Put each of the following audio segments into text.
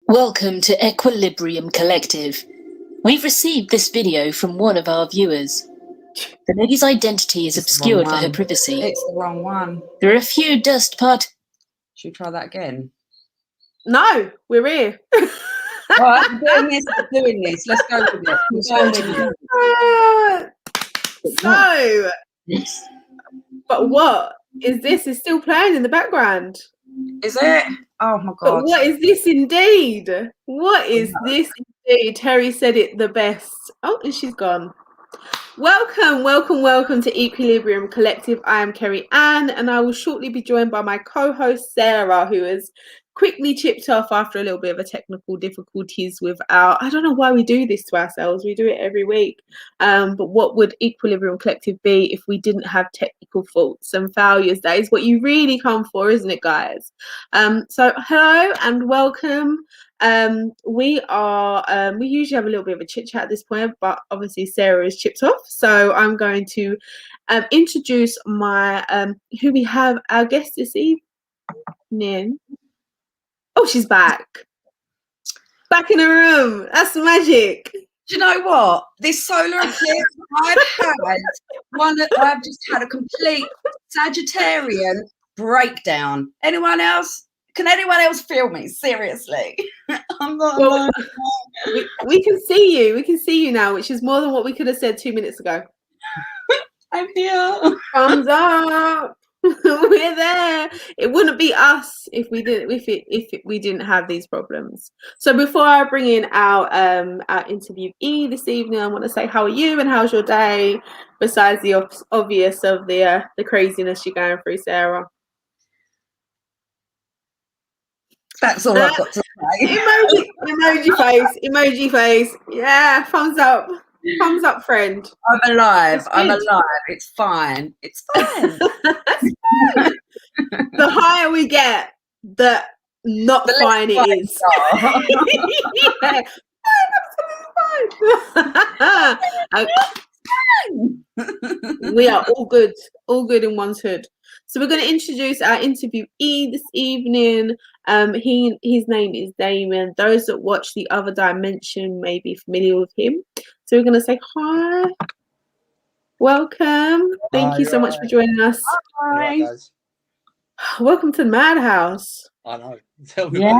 Welcome to Equilibrium Collective. We've received this video from one of our viewers. The lady's identity is obscured for her privacy. It's the wrong one. There are a few dust particles. Should we try that again? No, we're here. Right, we're doing this. Let's go with it. So, Yes. but what is this? Is still playing in the background. Is it? Oh my But god. what is this indeed? What is this indeed? Terry said it the best. Oh, and she's gone. Welcome to Equilibrium Collective. I am Kerry Ann, and I will shortly be joined by my co-host Sarah, who has quickly chipped off after a little bit of a technical difficulties with our, I don't know why we do this to ourselves. We do it every week. But what would Equilibrium Collective be if we didn't have technical faults and failures? That is what you really come for, isn't it, guys? So hello and welcome. We usually have a little bit of a chit chat at this point, but obviously Sarah is chipped off, so I'm going to introduce my who we have our guest this evening. Oh, she's back in the room. That's magic. Do you know what? This solar eclipse, I've just had a complete Sagittarian breakdown. Anyone else? Can anyone else feel me? Seriously. I'm not alone. We can see you. We can see you now, which is more than what we could have said 2 minutes ago. I'm here. Thumbs up. We're there. It wouldn't be us if we didn't have these problems. So before I bring in our interviewee this evening, I want to say, how are you and how's your day? Besides the obvious of the craziness you're going through, Sarah. That's all I've got to say. Emoji face. Yeah, thumbs up. Thumbs up, friend. I'm alive. It's fine. It's fine. The higher we get, the not the fine it is. Yeah. We are all good in one's hood. So we're going to introduce our interviewee this evening. His name is Damon. Those that watch The Other Dimension may be familiar with him. So we're going to say hi. Welcome. Thank you so much for joining us. Hi. Right, guys. Welcome to the Madhouse. I know. Tell me Literally,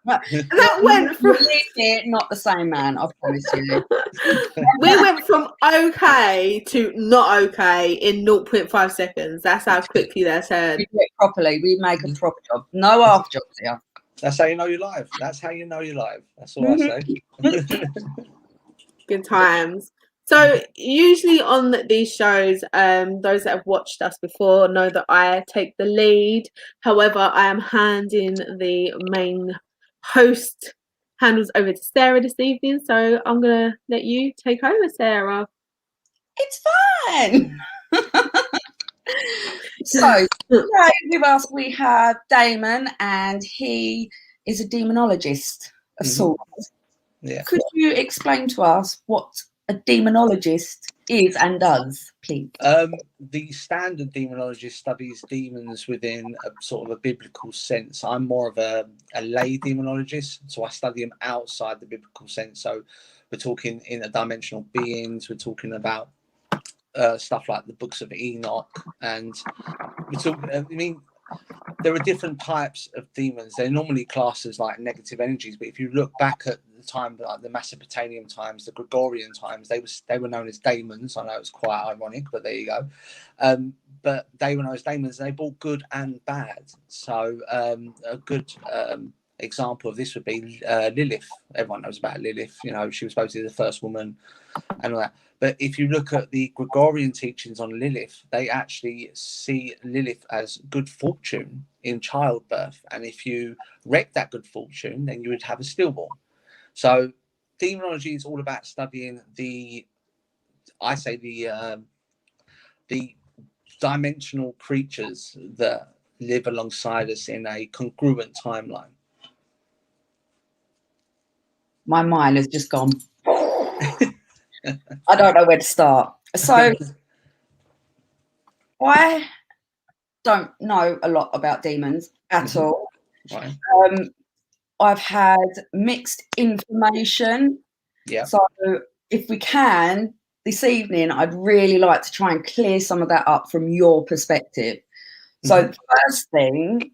that went from not the same man, I promise you. we went from okay to not okay in 0.5 seconds. That's how quickly that's heard. We do it properly. We make a proper job. No half jobs here. That's how you know you're live. That's how you know you're live. That's all I say. Good times. So usually on these shows, those that have watched us before know that I take the lead. However, I am handing the main host handles over to Sarah this evening. So I'm going to let you take over, Sarah. It's fine. So today with us we have Damon, and he is a demonologist of sorts. Yeah. Could you explain to us what a demonologist is and does, please? The standard demonologist studies demons within a sort of a biblical sense. I'm more of a lay demonologist, so I study them outside the biblical sense. So we're talking interdimensional beings. We're talking about stuff like the books of Enoch, and we're talking. There are different types of demons. They're normally classed as like negative energies, but if you look back at the time, like the Mesopotamian times, the Gregorian times, they were known as daemons. I know it's quite ironic, but there you go. But they were known as daemons, and they brought good and bad. So a good example of this would be Lilith. Everyone knows about Lilith. You know, she was supposed to be the first woman and all that. But if you look at the Gregorian teachings on Lilith, they actually see Lilith as good fortune in childbirth. And if you wreck that good fortune, then you would have a stillborn. So demonology is all about studying the dimensional creatures that live alongside us in a congruent timeline. My mind has just gone. I don't know where to start. So I don't know a lot about demons at all. Right. I've had mixed information. Yeah. So if we can, this evening, I'd really like to try and clear some of that up from your perspective. So the first thing,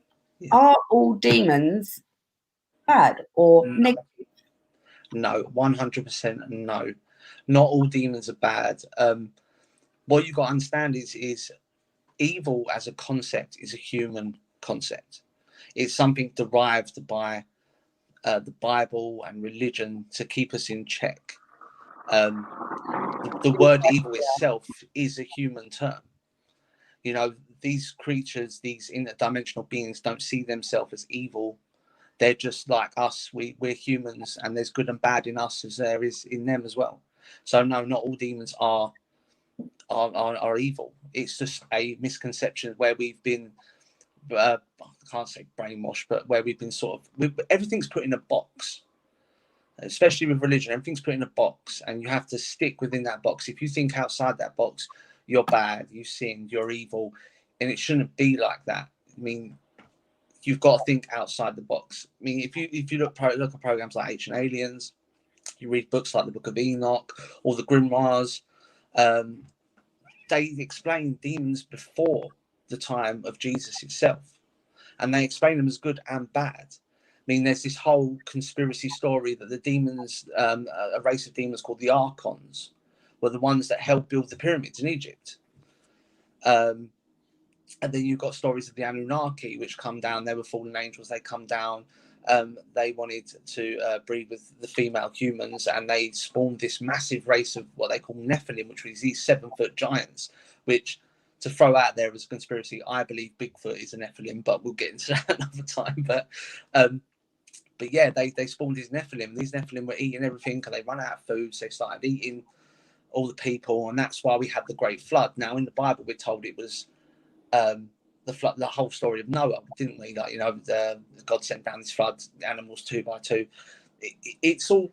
are all demons bad or negative? No, 100% no. Not all demons are bad. What you got to understand is evil as a concept is a human concept. It's something derived by the Bible and religion to keep us in check. The word evil itself is a human term. You know, these creatures, these interdimensional beings, don't see themselves as evil. They're just like us. We're humans, and there's good and bad in us as there is in them as well. So no, not all demons are evil. It's just a misconception where we've been I can't say brainwashed, but where we've been everything's put in a box. Especially with religion, everything's put in a box, and you have to stick within that box. If you think outside that box, you're bad, you sinned, you're evil, and it shouldn't be like that. I mean, you've got to think outside the box. I mean, if you look at programs like Ancient Aliens, you read books like the Book of Enoch or the Grimoires, they explain demons before the time of Jesus itself, and they explain them as good and bad. I mean, there's this whole conspiracy story that the demons, a race of demons called the Archons, were the ones that helped build the pyramids in Egypt. And then you've got stories of the Anunnaki, which come down. They were fallen angels. They come down. They wanted to breed with the female humans, and they spawned this massive race of what they call Nephilim, which was these 7-foot giants, which, to throw out there as a conspiracy, I believe Bigfoot is a Nephilim, but we'll get into that another time. But yeah, they spawned these Nephilim. These Nephilim were eating everything, and they run out of food, so they started eating all the people, and that's why we had the Great Flood. Now, in the Bible, we're told it was the flood, the whole story of Noah, didn't we? Like, you know, God sent down this flood, animals 2 by 2. It's all,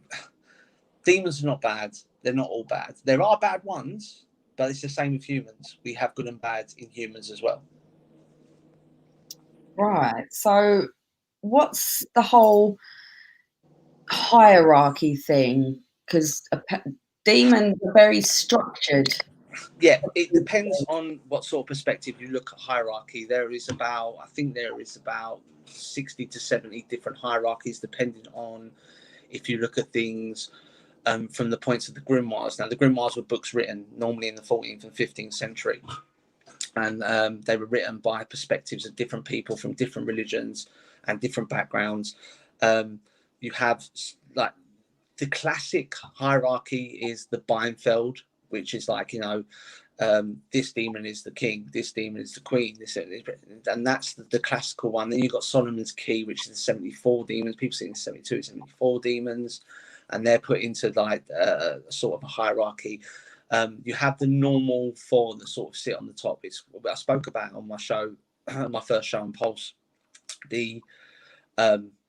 demons are not bad. They're not all bad. There are bad ones, but it's the same with humans. We have good and bad in humans as well. Right. So what's the whole hierarchy thing? Because demons are very structured. Yeah, it depends on what sort of perspective you look at hierarchy. I think there is about 60 to 70 different hierarchies, depending on if you look at things from the points of the grimoires. Now, the grimoires were books written normally in the 14th and 15th century, and they were written by perspectives of different people from different religions and different backgrounds. You have, like, the classic hierarchy is the Beinfeld, which is like, you know, this demon is the king, this demon is the queen, and that's the classical one. Then you've got Solomon's Key, which is the 74 demons. People see 72, 74 demons, and they're put into like sort of a hierarchy. You have the normal 4 that sort of sit on the top. It's, I spoke about on my show, my first show on Pulse, the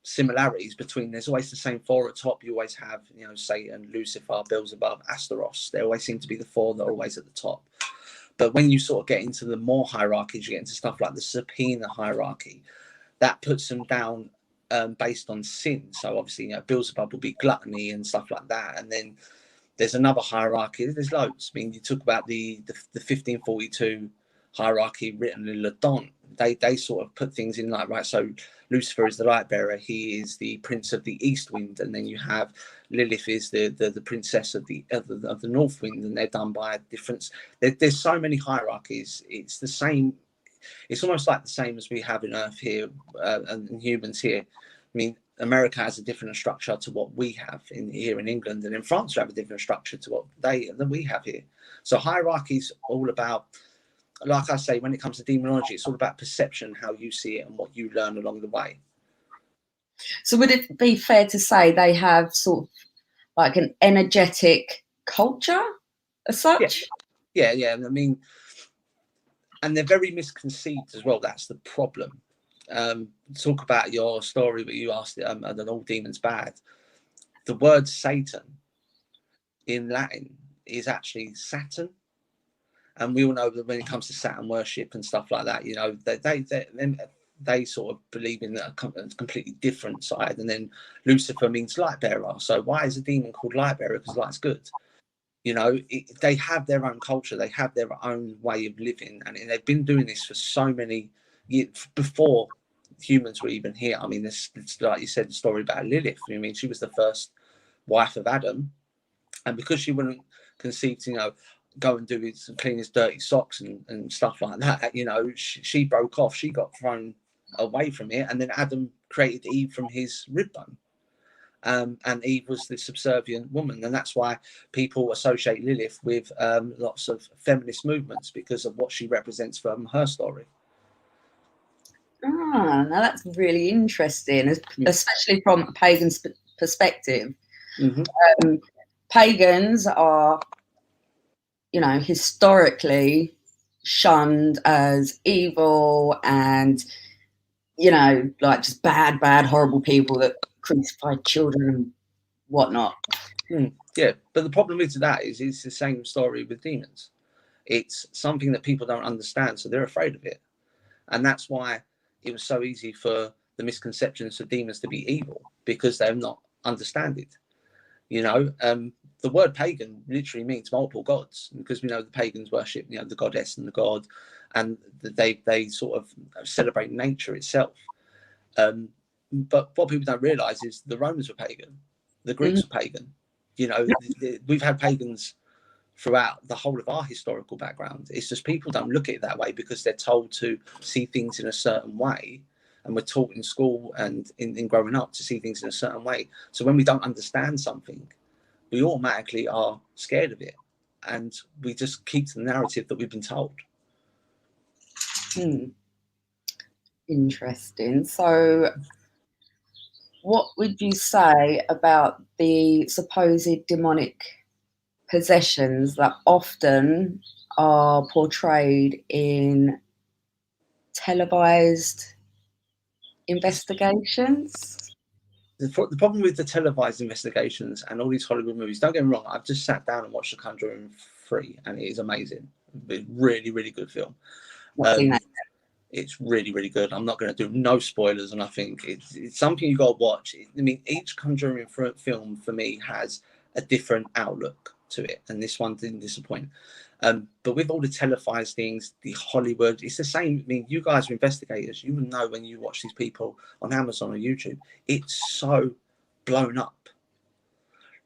similarities between, there's always the same 4 at top. You always have, you know, Satan, Lucifer, Beelzebub, Astaroth. They always seem to be the 4 that are always at the top. But when you sort of get into the more hierarchies, you get into stuff like the subpoena hierarchy. That puts them down based on sin. So obviously, you know, Beelzebub will be gluttony and stuff like that. And then there's another hierarchy. There's loads. I mean, you talk about the 1542 hierarchy written in Ladon. They sort of put things in like, right, so Lucifer is the light bearer. He is the prince of the east wind, and then you have Lilith is the princess of the north wind, and they're done by a difference. There's so many hierarchies. It's the same. It's almost like the same as we have in Earth here and humans here. I mean, America has a different structure to what we have here in England, and in France we have a different structure to what than we have here. So hierarchy is all about, like I say, when it comes to demonology, it's all about perception, how you see it and what you learn along the way. So would it be fair to say they have sort of like an energetic culture as such? Yeah. I mean, and they're very misconceived as well. That's the problem. Talk about your story where you asked that all demons bad. The word Satan in Latin is actually Saturn. And we all know that when it comes to Saturn worship and stuff like that, you know, they sort of believe in a completely different side. And then Lucifer means light bearer. So why is a demon called light bearer? Because light's good. You know, they have their own culture. They have their own way of living. And they've been doing this for so many years, before humans were even here. I mean, this, like you said, the story about Lilith. I mean, she was the first wife of Adam. And because she wouldn't conceive to, you know, go and do his, clean his dirty socks and stuff like that, you know, she broke off. She got thrown away from it. And then Adam created Eve from his rib bone. And Eve was the subservient woman. And that's why people associate Lilith with lots of feminist movements, because of what she represents from her story. Ah, now that's really interesting, especially from a pagan perspective. Mm-hmm. Pagans are, you know, historically shunned as evil and, you know, like just bad, horrible people that crucify children and whatnot. Yeah, but the problem with that is it's the same story with demons. It's something that people don't understand, so they're afraid of it. And that's why it was so easy for the misconceptions of demons to be evil, because they're not understand it. You know, the word pagan literally means multiple gods, because we know the pagans worship, you know, the goddess and the god, and they sort of celebrate nature itself. But what people don't realize is the Romans were pagan, the Greeks were pagan. You know, we've had pagans throughout the whole of our historical background. It's just people don't look at it that way, because they're told to see things in a certain way, and we're taught in school and in growing up to see things in a certain way. So when we don't understand something, we automatically are scared of it, and we just keep to the narrative that we've been told. Interesting. So what would you say about the supposed demonic possessions that often are portrayed in televised investigations? The problem with the televised investigations and all these Hollywood movies, don't get me wrong, I've just sat down and watched The Conjuring 3, and it is amazing. It's really, really good film. It's really, really good. I'm not going to do no spoilers, and I think it's something you got to watch. I mean, each Conjuring film for me has a different outlook to it, and this one didn't disappoint. But with all the televised things, the Hollywood, it's the same. I mean, you guys are investigators. You will know when you watch these people on Amazon or YouTube, it's so blown up.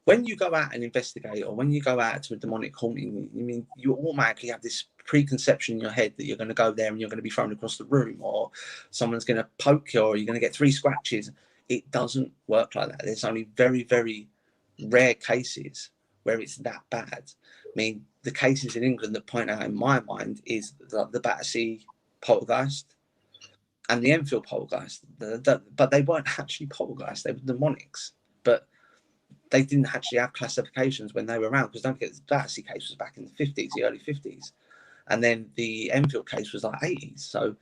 When you go out and investigate, or when you go out to a demonic haunting, I mean, you automatically have this preconception in your head that you're going to go there and you're going to be thrown across the room, or someone's going to poke you, or you're going to get 3 scratches. It doesn't work like that. There's only very, very rare cases where it's that bad. I mean, the cases in England that point out in my mind is the Battersea poltergeist and the Enfield poltergeist. But they weren't actually poltergeists, they were demonics. But they didn't actually have classifications when they were around, because don't forget, the Battersea case was back in the 50s, the early 50s. And then the Enfield case was like 80s. So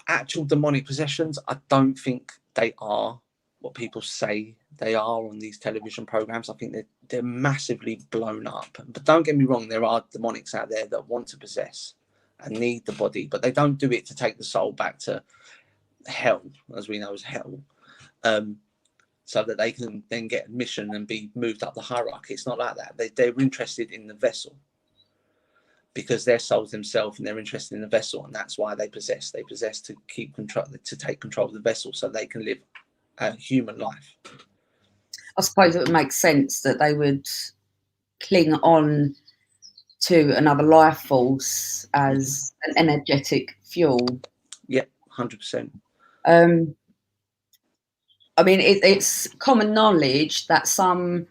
actual demonic possessions, I don't think they are what people say they are on these television programs. I think they're massively blown up. But don't get me wrong, there are demonics out there that want to possess and need the body, but they don't do it to take the soul back to hell, as we know as hell, so that they can then get admission and be moved up the hierarchy. It's not like that. They're interested in the vessel, because they're souls themselves, and they're interested in the vessel, and that's why they possess. They possess to keep control, to take control of the vessel, so they can live a human life. I suppose it would make sense that they would cling on to another life force as an energetic fuel. Yeah, 100%. I mean, it's common knowledge that some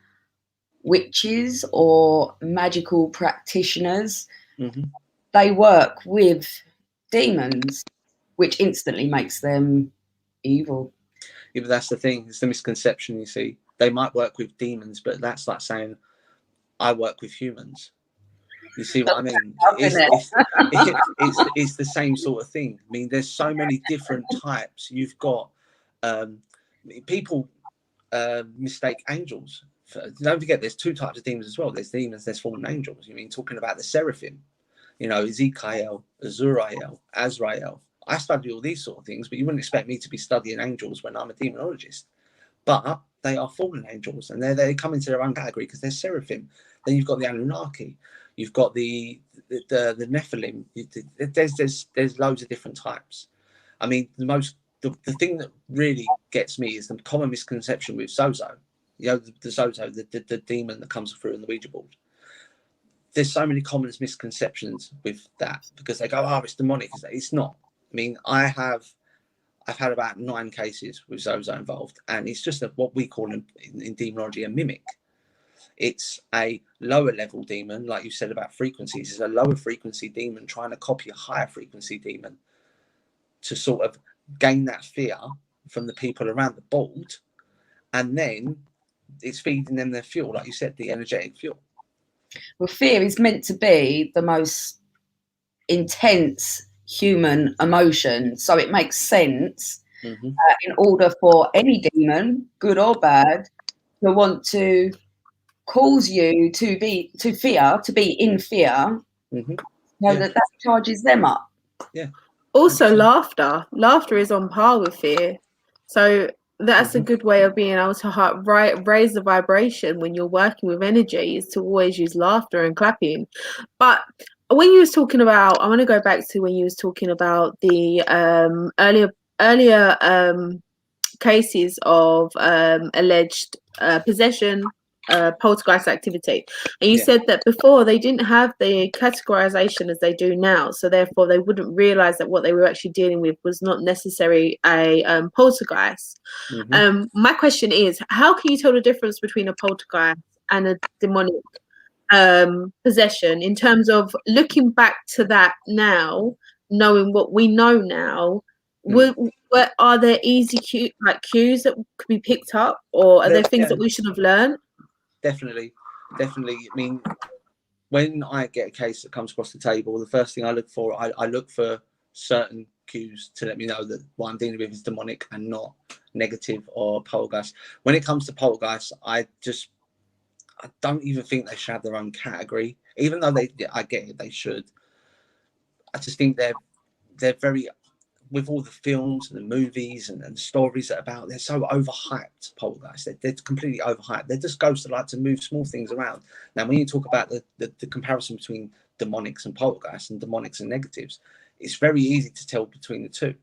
witches or magical practitioners, they work with demons, which instantly makes them evil. Yeah, but that's the thing. It's the misconception, you see. They might work with demons, but that's like saying, I work with humans. You see what I mean? It's the same sort of thing. I mean, there's so many different types. You've got people mistake angels. Don't forget, there's 2 types of demons as well. There's demons, there's fallen angels. You mean, talking about the seraphim. you know, Ezekiel, Azurael, Azrael. I study all these sort of things, but you wouldn't expect me to be studying angels when I'm a demonologist. But they are fallen angels, and they come into their own category because they're seraphim. Then you've got the Anunnaki, you've got the Nephilim. There's loads of different types. I mean, the thing that really gets me is the common misconception with Zozo. You know, the Zozo, the demon that comes through on the Ouija board. There's so many common misconceptions with that because they go, oh, it's demonic. It's not. I mean, I've had about 9 cases with Zozo involved, and it's just what we call in demonology a mimic. It's a lower level demon, like you said about frequencies. It's a lower frequency demon trying to copy a higher frequency demon to sort of gain that fear from the people around the board, and then it's feeding them their fuel, like you said, the energetic fuel. Well, fear is meant to be the most intense human emotion, so it makes sense in order for any demon, good or bad, to want to cause you to be in fear, so that charges them up. Yeah. Also, laughter is on par with fear, so that's a good way of being able to raise the vibration when you're working with energy, is to always use laughter and clapping. But when you was talking about, I want to go back to when you was talking about the earlier cases of alleged possession, poltergeist activity, and you said that before they didn't have the categorization as they do now, so therefore they wouldn't realize that what they were actually dealing with was not necessarily a poltergeist. My question is, how can you tell the difference between a poltergeist and a demonic possession, in terms of looking back to that now, knowing what we know now? What are there easy cues that could be picked up, or are there things that we should have learned? Definitely. I mean, when I get a case that comes across the table, the first thing I look for, I look for certain cues to let me know that what I'm dealing with is demonic and not negative or poltergeist. When it comes to poltergeist, I don't even think they should have their own category, even though I get it, they should. I just think they're very, with all the films and the movies and stories that are about, they're so overhyped, poltergeists. They're completely overhyped. They're just ghosts that like to move small things around. Now, when you talk about the comparison between demonics and poltergeists and demonics and negatives, it's very easy to tell between the two.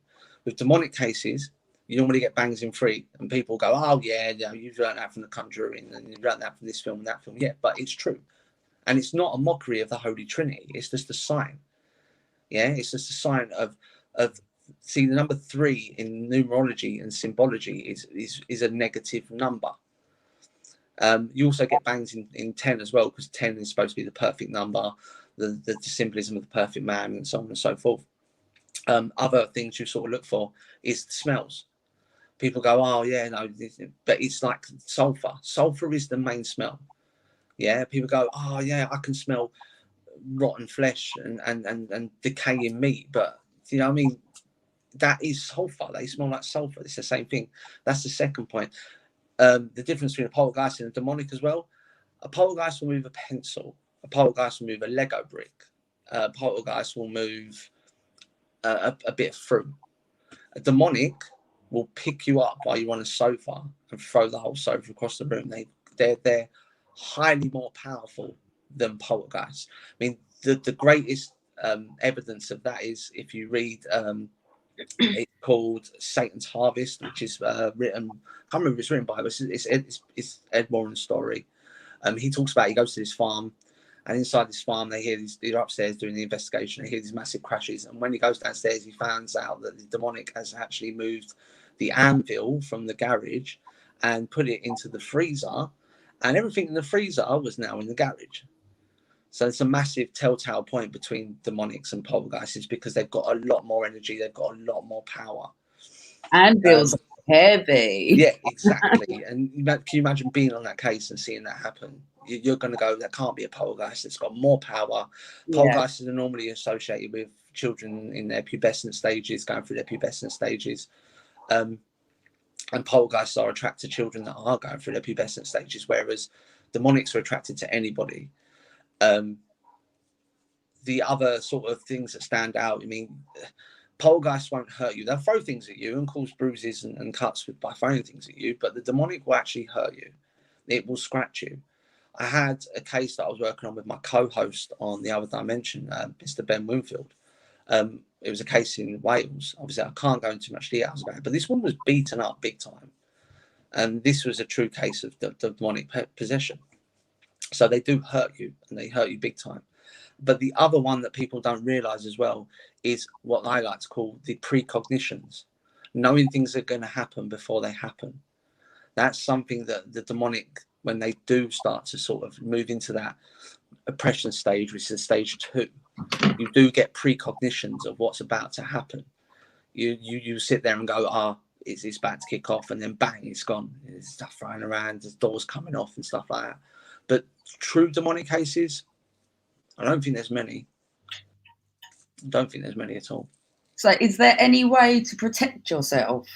With demonic cases, you normally get bangs in 3, and people go, oh, yeah, you've learned that from The Conjuring, and you've learned that from this film and that film. Yeah, but it's true. And it's not a mockery of the Holy Trinity. It's just a sign. Yeah, it's just a sign of see, the number 3 in numerology and symbology is a negative number. You also get bangs in 10 as well, because 10 is supposed to be the perfect number, the symbolism of the perfect man, and so on and so forth. Other things you sort of look for is the smells. People go, oh yeah, no, but it's like sulfur. Sulfur is the main smell. Yeah, people go, oh yeah, I can smell rotten flesh and decaying meat, but you know what I mean, that is sulfur. They smell like sulfur. It's the same thing. That's the second point. The difference between a poltergeist and a demonic as well. A poltergeist will move a pencil. A poltergeist will move a Lego brick. A poltergeist will move a bit of fruit. A demonic will pick you up while you're on a sofa and throw the whole sofa across the room. They're highly more powerful than poltergeists. I mean, the greatest evidence of that is if you read it's called Satan's Harvest, which is written, I can't remember if it's written by, but it's Ed Warren's story. He talks about, he goes to this farm, and inside this farm they're upstairs doing the investigation. They hear these massive crashes, and when he goes downstairs he finds out that the demonic has actually moved the anvil from the garage and put it into the freezer, and everything in the freezer was now in the garage. So it's a massive telltale point between demonics and poltergeists, because they've got a lot more energy, they've got a lot more power. Anvils are heavy. Yeah, exactly. And can you imagine being on that case and seeing that happen? You're going to go, that can't be a poltergeist. It's got more power. Poltergeists are normally associated with children in their pubescent stages, going through their pubescent stages. And poltergeists are attracted to children that are going through their pubescent stages, whereas demonics are attracted to anybody. the other sort of things that stand out, I mean, poltergeists won't hurt you. They'll throw things at you and cause bruises and cuts by throwing things at you, but the demonic will actually hurt you. It will scratch you. I had a case that I was working on with my co-host on The Other Dimension, Mr. Ben Winfield. It was a case in Wales. Obviously, I can't go into much details about it, but this one was beaten up big time. And this was a true case of the demonic possession. So they do hurt you, and they hurt you big time. But the other one that people don't realize as well is what I like to call the precognitions, knowing things are going to happen before they happen. That's something that the demonic, when they do start to sort of move into that oppression stage, which is stage 2, you do get precognitions of what's about to happen. You sit there and go, it's about to kick off, and then bang, it's gone. There's stuff flying around, there's doors coming off and stuff like that. But true demonic cases, I don't think there's many. I don't think there's many at all. So is there any way to protect yourself?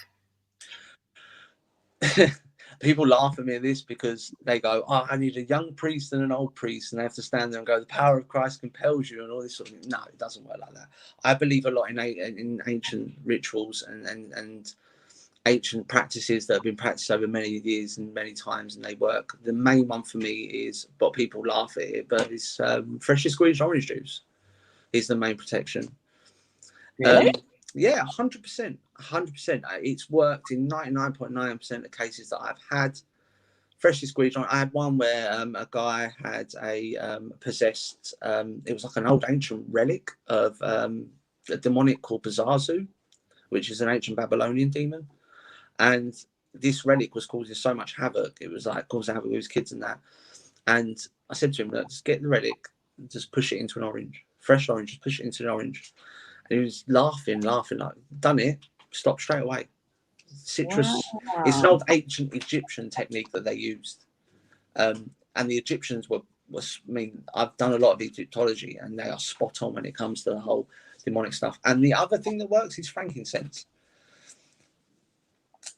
People laugh at me at this because they go, I need a young priest and an old priest, and they have to stand there and go, the power of Christ compels you and all this sort of thing. No, it doesn't work like that. I believe a lot in ancient rituals and ancient practices that have been practiced over many years and many times, and they work. The main one for me is, but people laugh at it, but it's freshly squeezed orange juice is the main protection. Really? Yeah, 100%. 100%. It's worked in 99.9% of cases that I've had. Freshly squeezed orange. I had one where a guy had a possessed, it was like an old ancient relic of a demonic called Bazazu, which is an ancient Babylonian demon. And this relic was causing so much havoc. It was like causing havoc with his kids and that. And I said to him, look, just get the relic, just push it into an orange. Fresh orange, just push it into an orange. And he was laughing, like, done it, stopped straight away. Citrus, wow. It's an old ancient Egyptian technique that they used. And the Egyptians were, I mean, I've done a lot of Egyptology, and they are spot on when it comes to the whole demonic stuff. And the other thing that works is frankincense.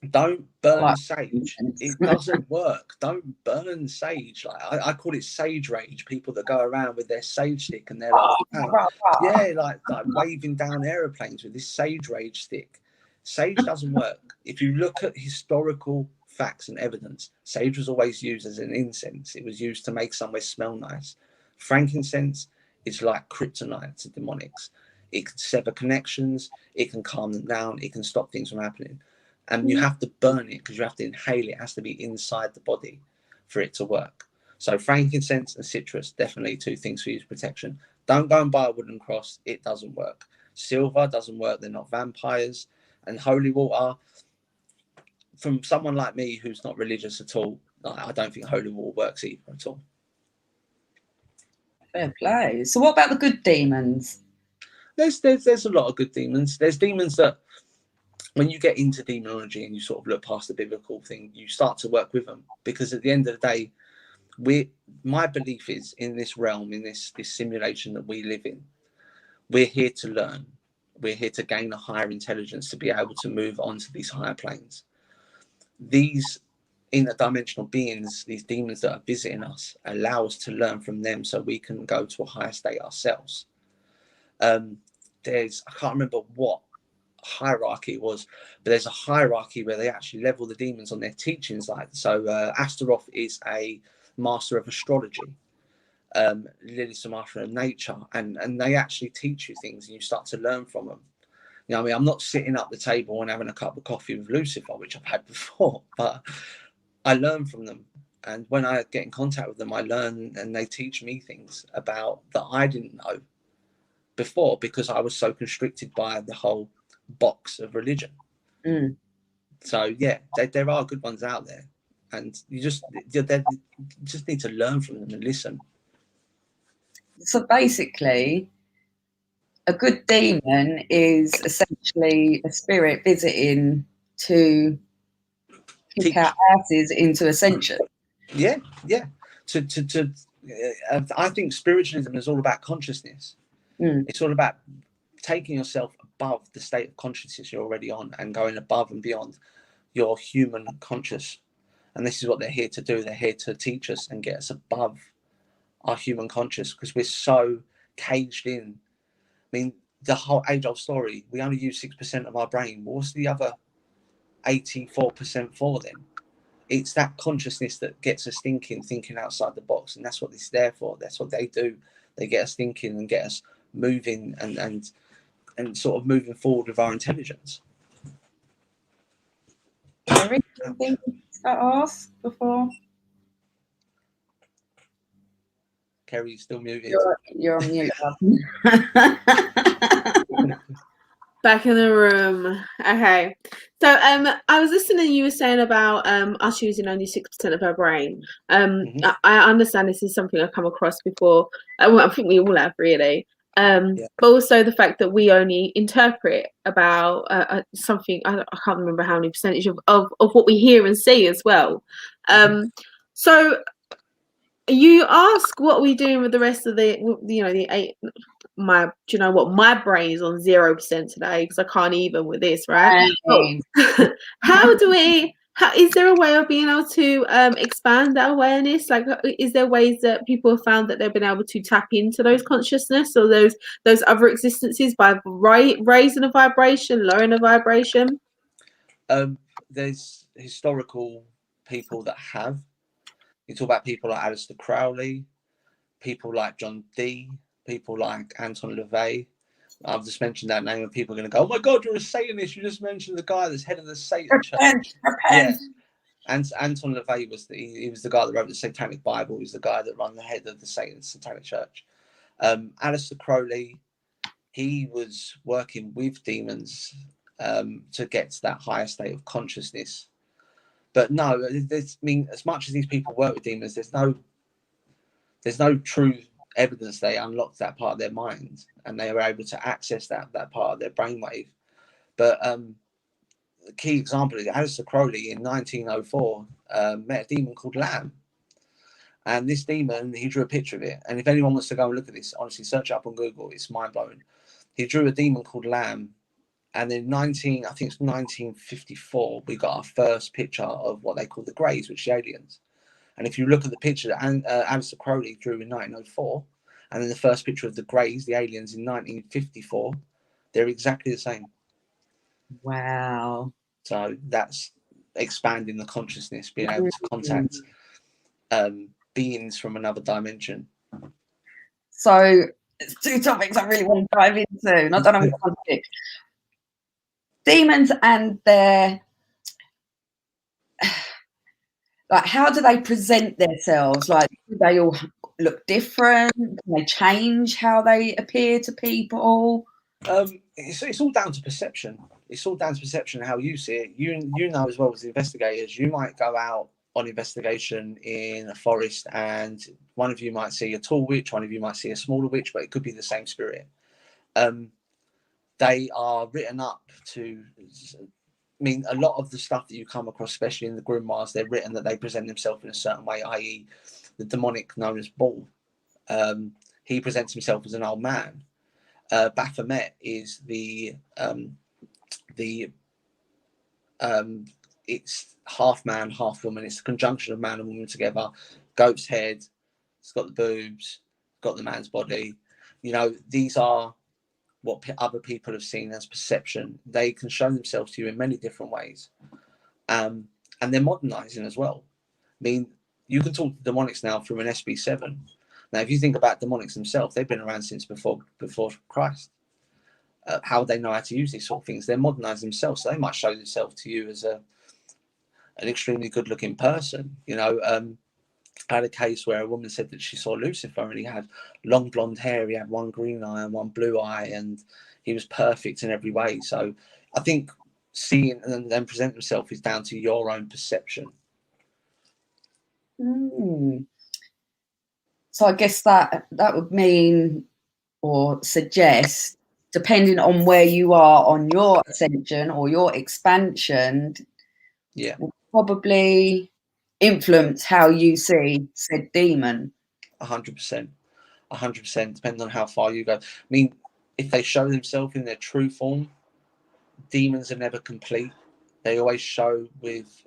Don't burn sage. It doesn't work. Don't burn sage. Like I call it sage rage. People that go around with their sage stick and they're like, like waving down aeroplanes with this sage rage stick. Sage doesn't work. If you look at historical facts and evidence, sage was always used as an incense. It was used to make somewhere smell nice. Frankincense is like kryptonite to demonics. It can sever connections. It can calm them down. It can stop things from happening. And you have to burn it because you have to inhale it. It has to be inside the body for it to work. So frankincense and citrus, definitely 2 things for use protection. Don't go and buy a wooden cross. It doesn't work. Silver doesn't work. They're not vampires. And holy water, from someone like me who's not religious at all, I don't think holy water works either at all. Fair play. So what about the good demons? There's a lot of good demons. There's demons that, when you get into demonology and you sort of look past the biblical thing, you start to work with them, because at the end of the day, my belief is in this realm, in this simulation that we live in, we're here to learn. We're here to gain a higher intelligence to be able to move on to these higher planes. These interdimensional beings, these demons that are visiting us, allow us to learn from them so we can go to a higher state ourselves. I can't remember what hierarchy it was, but there's a hierarchy where they actually level the demons on their teachings. Like, so Astaroth is a master of astrology, Lilith's a master of nature, and they actually teach you things and you start to learn from them. You know what I mean? I'm not sitting up the table and having a cup of coffee with Lucifer, which I've had before, but I learn from them. And when I get in contact with them, I learn, and they teach me things about that I didn't know before, because I was so constricted by the whole box of religion. So yeah, there are good ones out there, and you just need to learn from them and listen. So basically, a good demon is essentially a spirit visiting to kick our asses into ascension. Yeah. I think spiritualism is all about consciousness. It's all about taking yourself above the state of consciousness you're already on and going above and beyond your human conscious. And this is what they're here to do. They're here to teach us and get us above our human conscious, because we're so caged in. I mean, the whole age-old story, we only use 6% of our brain. What's the other 84% for then? It's that consciousness that gets us thinking outside the box, and that's what it's there for. That's what they do. They get us thinking and get us moving and sort of moving forward with our intelligence. Anything to ask before? Kerry's still muted. You're on mute. Back in the room. Okay. So I was listening, you were saying about us using only 6% of our brain. I understand this is something I've come across before. Well, I think we all have, really. But also the fact that we only interpret about something, I can't remember how many percentage of what we hear and see as well. So you ask what we do with the rest of the, you know, the 8. Do you know what, my brain is on 0% today because I can't even with this, right? Is there a way of being able to expand that awareness? Like, is there ways that people have found that they've been able to tap into those consciousness or those other existences by raising a vibration, lowering a vibration? There's historical people that have. You talk about people like Aleister Crowley, people like John Dee, people like Anton LaVey. I've just mentioned that name and people are going to go, oh my God, you're a Satanist. You just mentioned the guy that's head of the Satan Church. Yeah. And Anton LaVey was he was the guy that wrote the Satanic Bible. He was the guy that ran the head of the Satanic Church. Aleister Crowley, he was working with demons to get to that higher state of consciousness. But no, I mean, as much as these people work with demons, there's no true evidence they unlocked that part of their mind and they were able to access that part of their brainwave. But the key example is Aleister Crowley in 1904 met a demon called Lamb. And this demon, he drew a picture of it. And if anyone wants to go and look at this, honestly, search it up on Google. It's mind-blowing. He drew a demon called Lamb. And in 1954, we got our first picture of what they call the Greys, which are the aliens. And if you look at the picture that Aleister Crowley drew in 1904, and then the first picture of the Greys, the aliens, in 1954, they're exactly the same. Wow. So that's expanding the consciousness, being able to contact beings from another dimension. So it's 2 topics I really want to dive into, and I don't know which one to pick. Demons and their... like, how do they present themselves? Like, do they all look different? Can they change how they appear to people? It's all down to perception. It's all down to perception, how you see it. You know as well as the investigators, you might go out on investigation in a forest and one of you might see a tall witch, one of you might see a smaller witch, but it could be the same spirit. They are written up to... I mean, a lot of the stuff that you come across, especially in the grimoires, they're written that they present themselves in a certain way, i.e. the demonic known as Bull. He presents himself as an old man. Baphomet is it's half man, half woman. It's a conjunction of man and woman together. Goat's head, it's got the boobs, got the man's body. You know, these are what other people have seen as perception. They can show themselves to you in many different ways. And they're modernizing as well. I mean, you can talk to demonics now through an SB7. Now, if you think about demonics themselves, they've been around since before Christ. How they know how to use these sort of things. They're modernizing themselves, so they might show themselves to you as an extremely good-looking person. You know, I had a case where a woman said that she saw Lucifer and he had long blonde hair, he had one green eye and one blue eye, and he was perfect in every way. So I think seeing and then present himself is down to your own perception. So I guess that would mean or suggest, depending on where you are on your ascension or your expansion, will probably influence how you see said demon. 100%, depending on how far you go. I mean, if they show themselves in their true form, demons are never complete. they always show with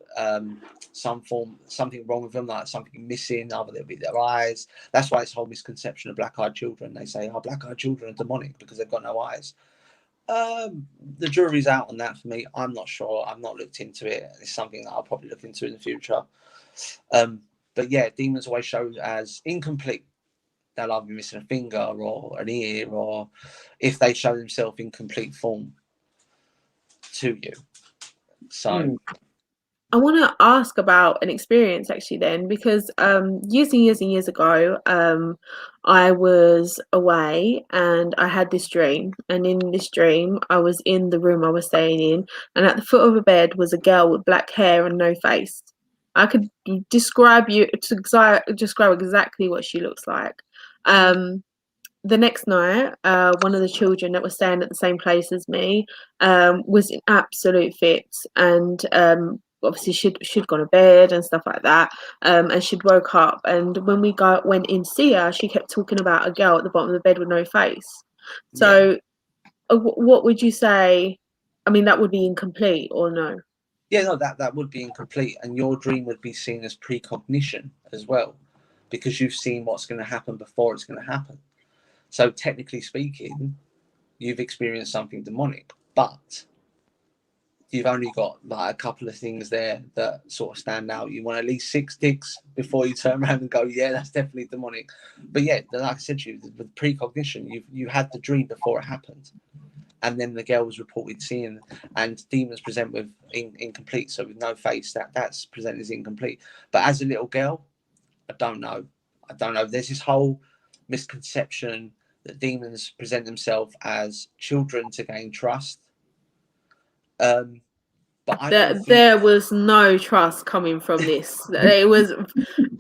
something wrong with them, like something missing. Either it'll be their eyes. That's why it's a whole misconception of black-eyed children. They say, "Oh, black-eyed children are demonic because they've got no eyes." The jury's out on that for me. I'm not sure. I've not looked into it. It's something that I'll probably look into in the future. But yeah, demons always show as incomplete. They'll either be missing a finger or an ear, or if they show themselves in complete form to you. So I want to ask about an experience actually then, because years and years and years ago, I was away and I had this dream, and in this dream I was in the room I was staying in, and at the foot of a bed was a girl with black hair and no face. I could describe exactly what she looks like. The next night, one of the children that was staying at the same place as me was in absolute fits, and obviously she'd gone to bed and stuff like that, and she'd woke up, and when we went in to see her, she kept talking about a girl at the bottom of the bed with no face. So what would you say? I mean, that would be incomplete, or no? Yeah, no, that would be incomplete, and your dream would be seen as precognition as well, because you've seen what's going to happen before it's going to happen. So technically speaking, you've experienced something demonic, but you've only got like a couple of things there that sort of stand out. You want at least 6 ticks before you turn around and go, yeah, that's definitely demonic. But yeah, like I said to you, with precognition, you had the dream before it happened. And then the girl was reported seeing, and demons present with incomplete, so with no face, that's presented as incomplete. But as a little girl, I don't know. There's this whole misconception that demons present themselves as children to gain trust. But there was no trust coming from this. It was,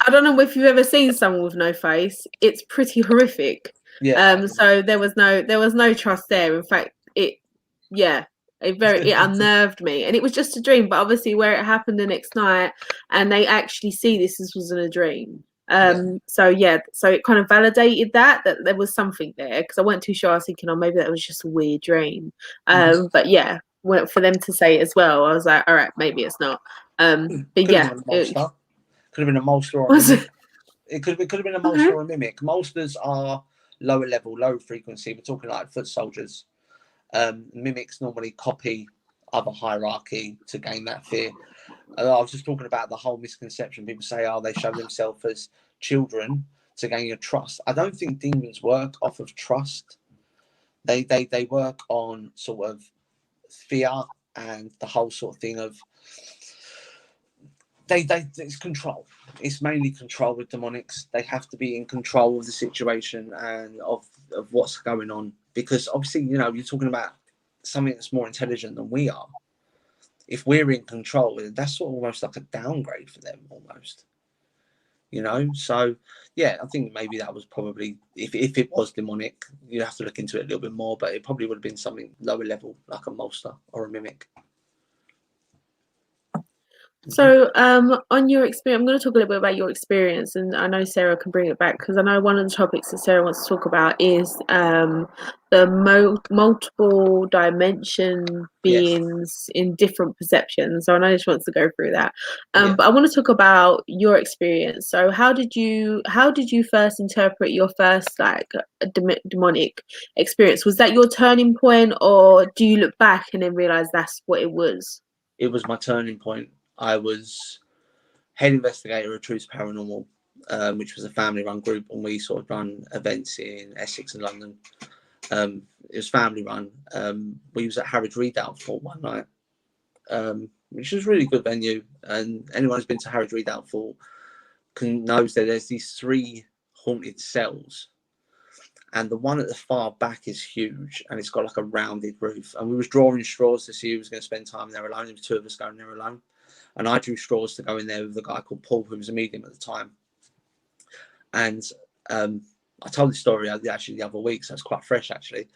I don't know if you've ever seen someone with no face. It's pretty horrific. Yeah. So there was no trust there. In fact, it unnerved me, and it was just a dream. But obviously, where it happened the next night, and they actually see this wasn't a dream. So it kind of validated that there was something there, because I weren't too sure. I was thinking, oh, maybe that was just a weird dream. But yeah, for them to say it as well, I was like, all right, maybe it's not. But yeah, could have been a monster or a mimic. It could have been a monster or a mimic. Monsters are lower level, low frequency. We're talking like foot soldiers. Mimics normally copy other hierarchy to gain that fear. I was just talking about the whole misconception. People say, oh, they show themselves as children to gain your trust. I don't think demons work off of trust. They work on sort of fear and the whole sort of thing of it's control. It's mainly control with demonics. They have to be in control of the situation and of what's going on, because obviously, you know, you're talking about something that's more intelligent than we are. If we're in control, that's sort of almost like a downgrade for them, almost. You know, so yeah, I think maybe that was probably, if it was demonic, you'd have to look into it a little bit more, but it probably would have been something lower level, like a monster or a mimic. So, on your experience, I'm going to talk a little bit about your experience, and I know Sarah can bring it back, because I know one of the topics that Sarah wants to talk about is the multiple dimension beings in different perceptions. So I know she wants to go through that, but I want to talk about your experience. So, how did you first interpret your first demonic experience? Was that your turning point, or do you look back and then realize that's what it was? It was my turning point. I was head investigator at Truth Paranormal, which was a family-run group, and we sort of run events in Essex and London. It was family-run. We was at Harrods Redoubt for one night, which was a really good venue. And anyone who's been to Harrods Redoubt for knows that there's these 3 haunted cells, and the one at the far back is huge, and it's got like a rounded roof. And we was drawing straws to see who was going to spend time there alone. There was 2 of us going there alone. And I drew straws to go in there with a guy called Paul, who was a medium at the time. And I told this story actually the other week, so it's quite fresh actually.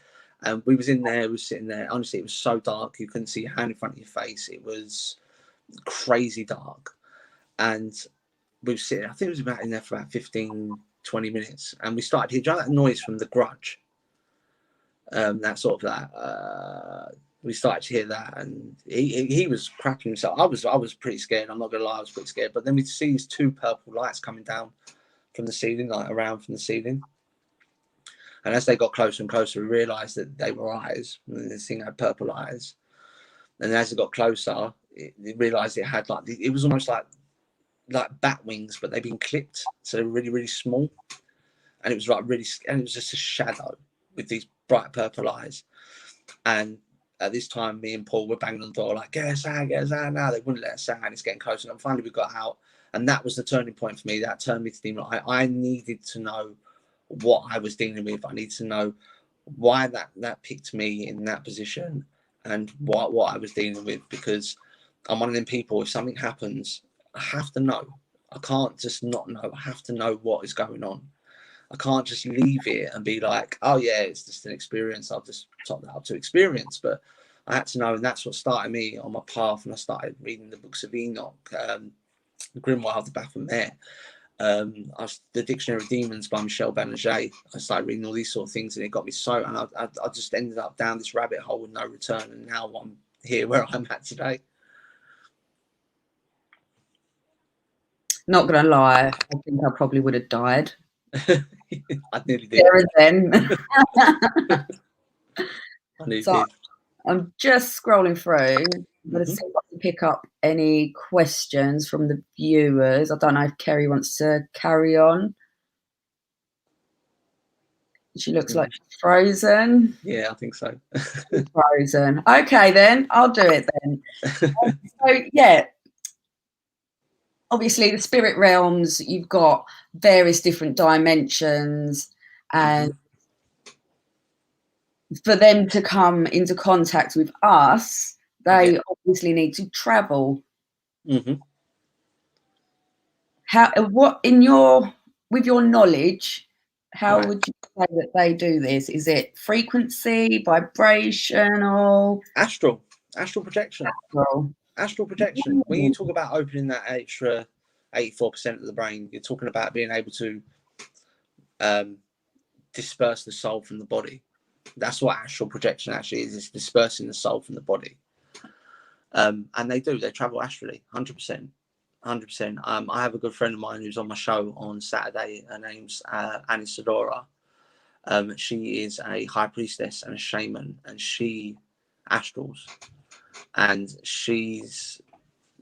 And we was in there, we was sitting there. Honestly, it was so dark, you couldn't see your hand in front of your face. It was crazy dark. And we were sitting, I think it was about in there for about 15, 20 minutes. And we started hearing that noise from The Grudge. That sort of that we started to hear that, and he was cracking himself. I was pretty scared. I'm not gonna lie, I was pretty scared. But then we see these 2 purple lights coming down from the ceiling, like around from the ceiling. And as they got closer and closer, we realised that they were eyes. And this thing had purple eyes. And as it got closer, we realised it had like it was almost like bat wings, but they've been clipped, so they were really, really small. And it was like really, and it was just a shadow with these bright purple eyes. And at this time, me and Paul were banging on the door, like, get us out. Now they wouldn't let us out. And it's getting closer. And finally, we got out. And that was the turning point for me. That turned me to demon. I needed to know what I was dealing with. I needed to know why that picked me in that position and what I was dealing with. Because I'm one of them people, if something happens, I have to know. I can't just not know. I have to know what is going on. I can't just leave it and be like, oh yeah, it's just an experience. I'll just top that up to experience. But I had to know, and that's what started me on my path. And I started reading the books of Enoch, the Grimoire, the Baphomet, the Dictionary of Demons by Michel Balanger. I started reading all these sort of things, and it got me so. And I just ended up down this rabbit hole with no return. And now I'm here where I'm at today. Not gonna lie, I think I probably would have died. I nearly did. There and then. I nearly So did. I'm just scrolling through. I'm going to see if I can pick up any questions from the viewers. I don't know if Kerry wants to carry on. She looks like she's frozen. Yeah, I think so. Frozen. Okay, then I'll do it then. So yeah, obviously the spirit realms, you've got various different dimensions, and for them to come into contact with us, they obviously need to travel. What with your knowledge, how would you say that they do this? Is it frequency, vibrational, astral projection? Astral projection. When you talk about opening that extra 84% of the brain, you're talking about being able to disperse the soul from the body. That's what astral projection actually is. It's dispersing the soul from the body. And they travel astrally, 100%. 100%. I have a good friend of mine who's on my show on Saturday. Her name's Anisadora. She is a high priestess and a shaman, and she astrals. And she's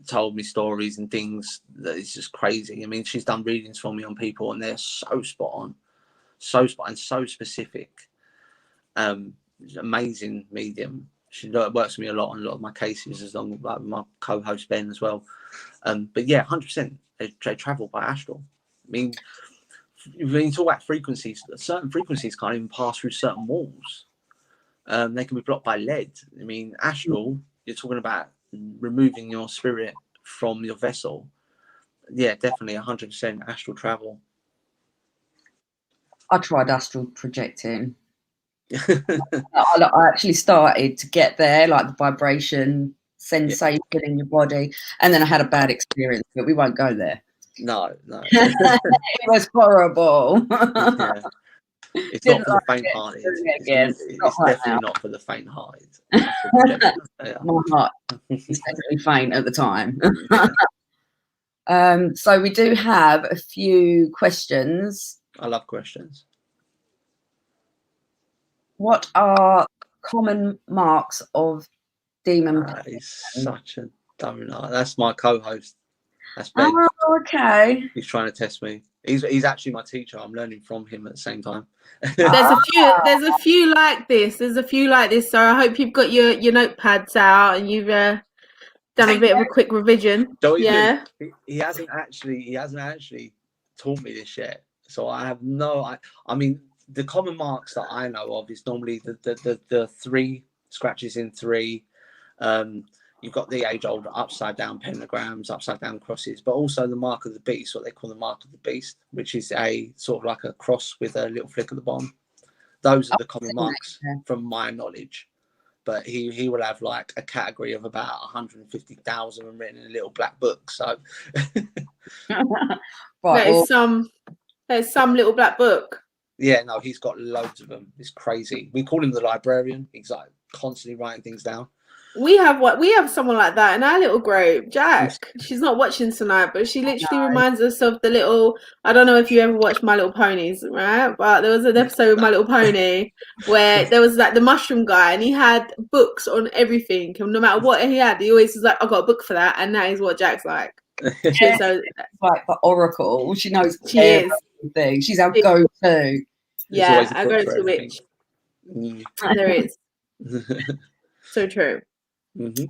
told me stories and things that is just crazy. I mean, she's done readings for me on people, and they're so spot on, so specific. Amazing medium. She works with me a lot on a lot of my cases, as long like my co-host Ben as well. But yeah, 100%. They travel by astral. I mean, when you talk about frequencies, certain frequencies can't even pass through certain walls. They can be blocked by lead. I mean, astral, you're talking about removing your spirit from your vessel. Yeah, definitely 100% astral travel. I tried astral projecting. I actually started to get there, like the vibration sensation in your body, and then I had a bad experience, but we won't go there. No. It was horrible. It's not for the faint-hearted. It's definitely not for the faint-hearted. My heart was definitely faint at the time. So we do have a few questions. I love questions. What are common marks of demon possession? That is such a donut. That's my co-host. That's Ben. Oh, okay. He's trying to test me. He's actually my teacher. I'm learning from him at the same time. There's a few like this. So I hope you've got your notepads out and you've done a bit of a quick revision. Yeah. He hasn't actually taught me this yet. So I have I mean, the common marks that I know of is normally the 3 scratches in 3. You've got the age-old upside-down pentagrams, upside-down crosses, but also the mark of the beast, what they call the mark of the beast, which is a sort of like a cross with a little flick at the bottom. Those are the common marks from my knowledge. But he will have like a category of about 150,000 written in a little black book. So there's some little black book. Yeah, no, he's got loads of them. It's crazy. We call him the librarian. He's like constantly writing things down. We have someone like that in our little group, Jack. She's not watching tonight, but she literally reminds us of the little. I don't know if you ever watched My Little Ponies, right? But there was an episode of My Little Pony where there was like the mushroom guy, and he had books on everything, and no matter what he had, he always was like, "I got a book for that," and that is what Jack's like. Yeah, So like the oracle. She knows she is. everything. She's our go-to. Yeah, I go to witch. There is. So true. Mm-hmm.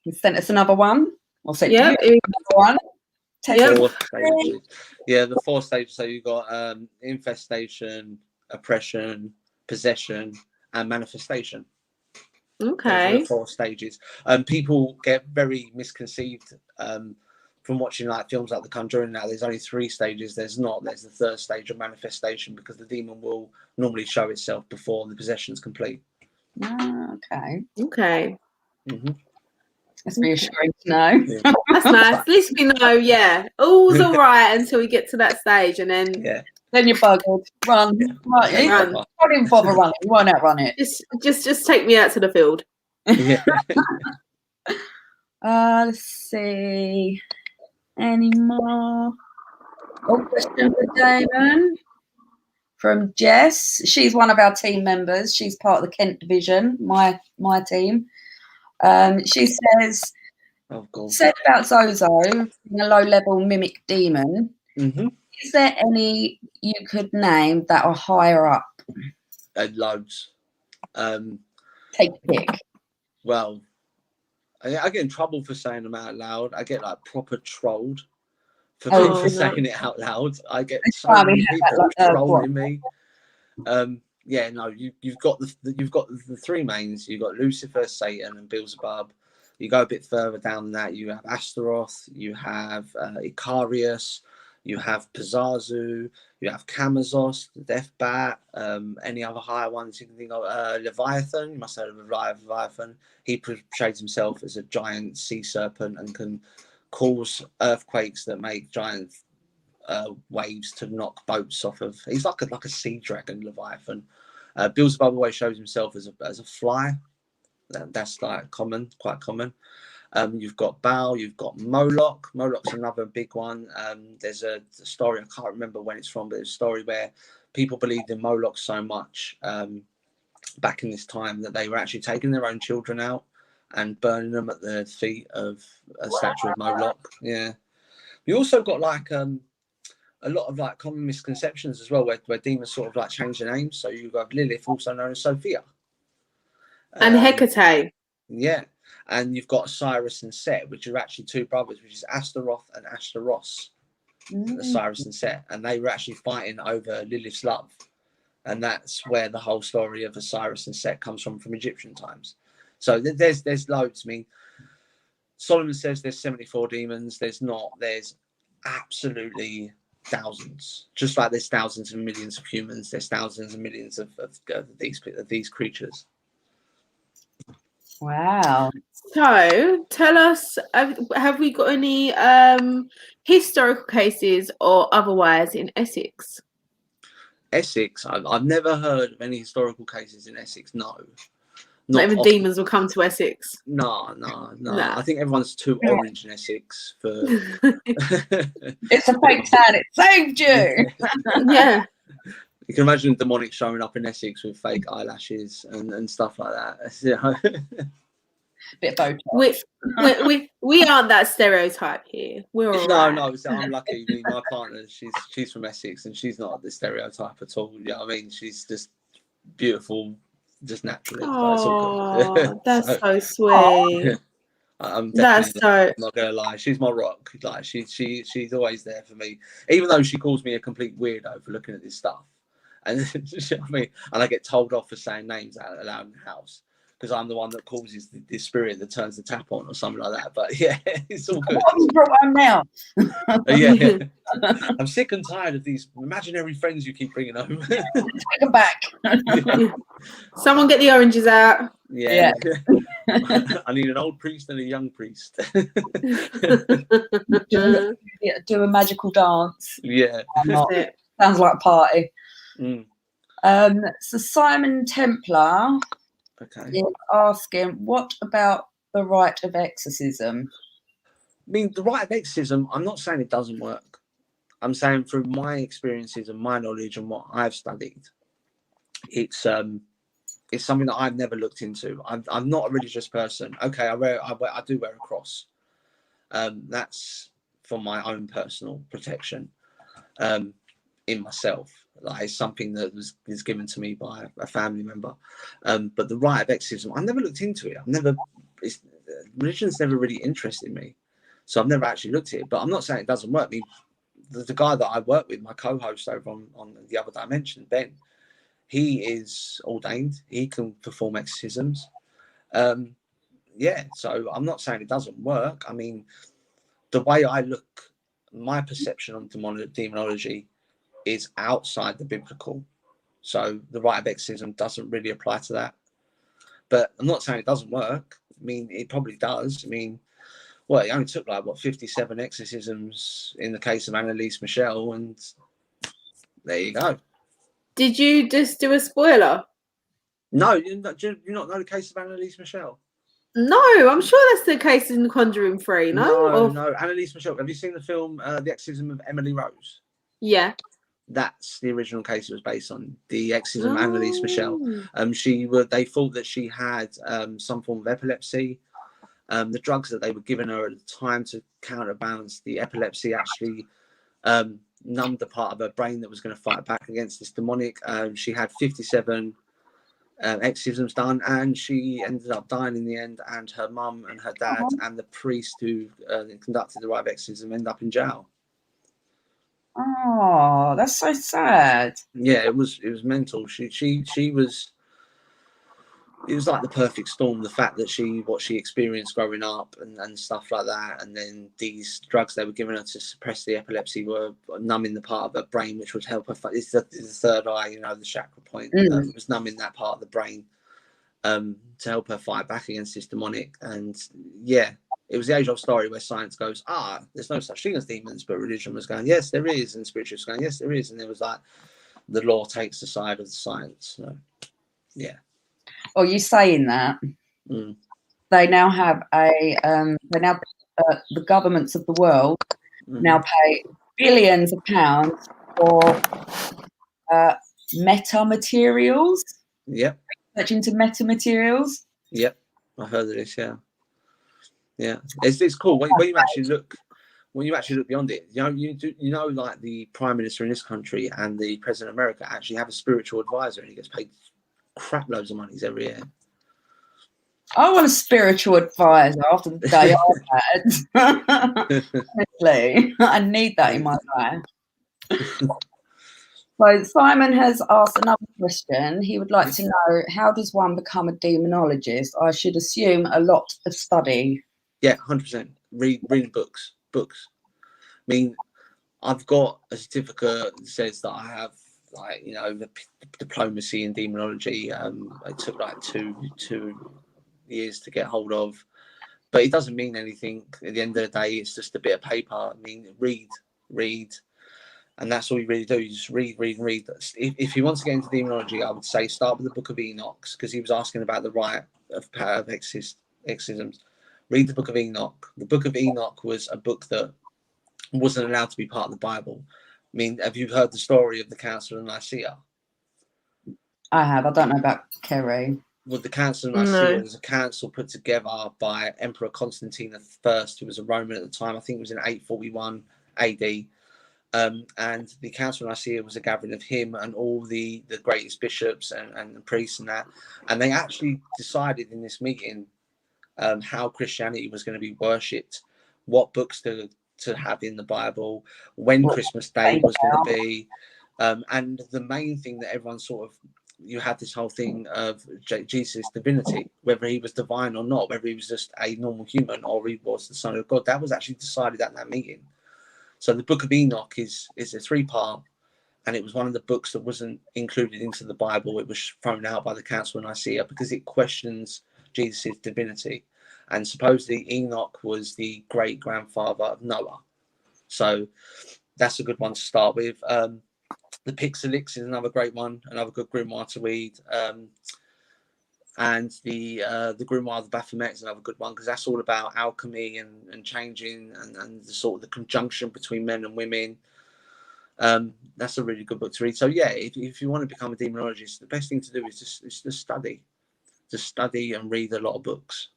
You sent us another one. I'll send you Yep. another one. Yeah, the 4 stages. So you got infestation, oppression, possession, and manifestation. Okay. Those are the 4 stages. People get very misconceived from watching like films like The Conjuring. Now there's only 3 stages. There's not. There's the 3rd stage of manifestation, because the demon will normally show itself before the possession is complete. Okay. Mm-hmm. That's reassuring to know. Yeah. That's nice. At least we know, yeah. All's all right until we get to that stage, and then Then you're buggered. Run. Right. Run. Don't even bother running. You won't outrun it. just take me out to the field. Yeah. Let's see. Any more? Oh, question for Damon from Jess. She's one of our team members. She's part of the Kent division, my team. She says, said about Zozo being a low-level mimic demon. Mm-hmm. Is there any you could name that are higher up? Loads. Take a pick. Well, I get in trouble for saying them out loud. I get like proper trolled for saying it out loud. I get so many people trolling me. Yeah, no, you've got the 3 mains. You've got Lucifer, Satan, and Beelzebub. You go a bit further down than that, you have Astaroth, you have Icarius, you have Pazazu, you have Camazos, the Death Bat, any other higher ones you can think of. Leviathan, you must have heard of Leviathan. He portrays himself as a giant sea serpent and can cause earthquakes that make giant waves to knock boats off of. He's like a sea dragon, Leviathan. Beelzebub always shows himself as a fly. That's like quite common. You've got Baal, you've got Moloch. Moloch's another big one. There's a story, I can't remember when it's from, but it's a story where people believed in Moloch so much back in this time that they were actually taking their own children out and burning them at the feet of a statue of Moloch. Yeah. You also got like a lot of like common misconceptions as well, where demons sort of like change their names. So you've got Lilith, also known as Sophia. And Hecate. Yeah. And you've got Osiris and Set, which are actually 2 brothers, which is Astaroth and Ashtaroth. Osiris and Set. And they were actually fighting over Lilith's love. And that's where the whole story of Osiris and Set comes from Egyptian times. So there's loads. I mean, Solomon says there's 74 demons. There's not. There's absolutely thousands. Just like there's thousands and millions of humans, there's thousands and millions of these creatures. Wow. So tell us, have we got any historical cases or otherwise in Essex? Essex, I've never heard of any historical cases in Essex. No. Not even demons will come to Essex. No. I think everyone's too orange in Essex for. It's a fake tan. It saved you. Yeah. You can imagine demonic showing up in Essex with fake eyelashes and stuff like that. Bit of Botox. We aren't that stereotype here. We're all right. No. So I'm lucky. My partner, she's from Essex, and she's not the stereotype at all. You know what I mean? She's just beautiful. Just naturally. Oh, that's so sweet. I'm not gonna lie. She's my rock. Like she's always there for me, even though she calls me a complete weirdo for looking at this stuff. And you know what I mean, and I get told off for saying names out loud in the house because I'm the one that causes the spirit that turns the tap on or something like that. But yeah, it's all good. I'm now. Yeah. I'm sick and tired of these imaginary friends you keep bringing home. Take them back. Someone get the oranges out. Yeah. I need an old priest and a young priest. Do a magical dance. Yeah. Sounds like a party. Mm. So Simon Templar Okay. is asking, what about the rite of exorcism? I mean, the rite of exorcism, I'm not saying it doesn't work. I'm saying through my experiences and my knowledge and what I've studied, it's something that I've never looked into. I'm not a religious person. Okay, I do wear a cross. That's for my own personal protection in myself. Like, it's something that is given to me by a family member. But the rite of exorcism, I never looked into it. Religion's never really interested me, so I've never actually looked at it. But I'm not saying it doesn't work. I mean, the guy that I work with, my co-host over on the other dimension, Ben, he is ordained. He can perform exorcisms. Yeah, so I'm not saying it doesn't work. I mean, the way I look, my perception on demonology is outside the biblical. So the rite of exorcism doesn't really apply to that. But I'm not saying it doesn't work. I mean, it probably does. I mean, well, it only took 57 exorcisms in the case of Annalise Michel, and there you go. Did you just do a spoiler? No, do you not know the case of Annalise Michel? No, I'm sure that's the case in Conjuring 3, no? No, Annalise Michel. Have you seen the film The Exorcism of Emily Rose? Yeah. That's the original case it was based on. The Exorcism of Annalise Michel. They thought that she had some form of epilepsy. The drugs that they were giving her at the time to counterbalance the epilepsy actually numbed the part of her brain that was going to fight back against this demonic. She had 57 exorcisms done, and she ended up dying in the end, and her mum and her dad and the priest who conducted the rite of exorcism ended up in jail. Oh, that's so sad. Yeah, it was mental. She was, it was like the perfect storm. The fact that what she experienced growing up and stuff like that, and then these drugs they were giving her to suppress the epilepsy were numbing the part of her brain which would help her. It's the third eye, the chakra point. It was numbing that part of the brain to help her fight back against this demonic. And yeah, it was the age-old story where science goes, there's no such thing as demons, but religion was going, yes, there is, and spiritual was going, yes, there is, and there was like the law takes the side of the science. So yeah. Well, you saying that they now have the governments of the world now pay billions of pounds for metamaterials. Yep. Research into metamaterials. Yep, I heard of this. Yeah. It's cool when you actually look. When you actually look beyond it, like the Prime Minister in this country and the President of America actually have a spiritual advisor, and he gets paid crap loads of monies every year. I want a spiritual advisor after the day I've had. Honestly, I need that in my life. So Simon has asked another question. He would like to know, how does one become a demonologist? I should assume a lot of studying. Yeah, 100%. Reading books. I mean, I've got a certificate that says that I have, the diplomacy in demonology. It took two years to get hold of, but it doesn't mean anything. At the end of the day, it's just a bit of paper. I mean, read. And that's all you really do. You just read. If you want to get into demonology, I would say start with the Book of Enoch, because he was asking about the rite of exorcisms. Read the Book of Enoch. The Book of Enoch was a book that wasn't allowed to be part of the Bible. I mean, have you heard the story of the Council of Nicaea? I have. I don't know about Kerry. Well, the Council of Nicaea was a council put together by Emperor Constantine I, who was a Roman at the time. I think it was in 841 AD. And the Council of Nicaea was a gathering of him and all the greatest bishops and priests and that. And they actually decided in this meeting how Christianity was going to be worshipped, what books to have in the Bible, when Christmas Day was going to be. And the main thing that everyone you had this whole thing of Jesus' divinity, whether he was divine or not, whether he was just a normal human or he was the Son of God. That was actually decided at that meeting. So the Book of Enoch is a 3-part, and it was one of the books that wasn't included into the Bible. It was thrown out by the Council of Nicaea because it questions Jesus' divinity. And supposedly Enoch was the great-grandfather of Noah. So that's a good one to start with. The Pixelix is another great one, another good grimoire to read. and the Grimoire of the Baphomet is another good one, because that's all about alchemy and changing and the sort of the conjunction between men and women. That's a really good book to read. So yeah, if you want to become a demonologist, the best thing to do is to study and read a lot of books.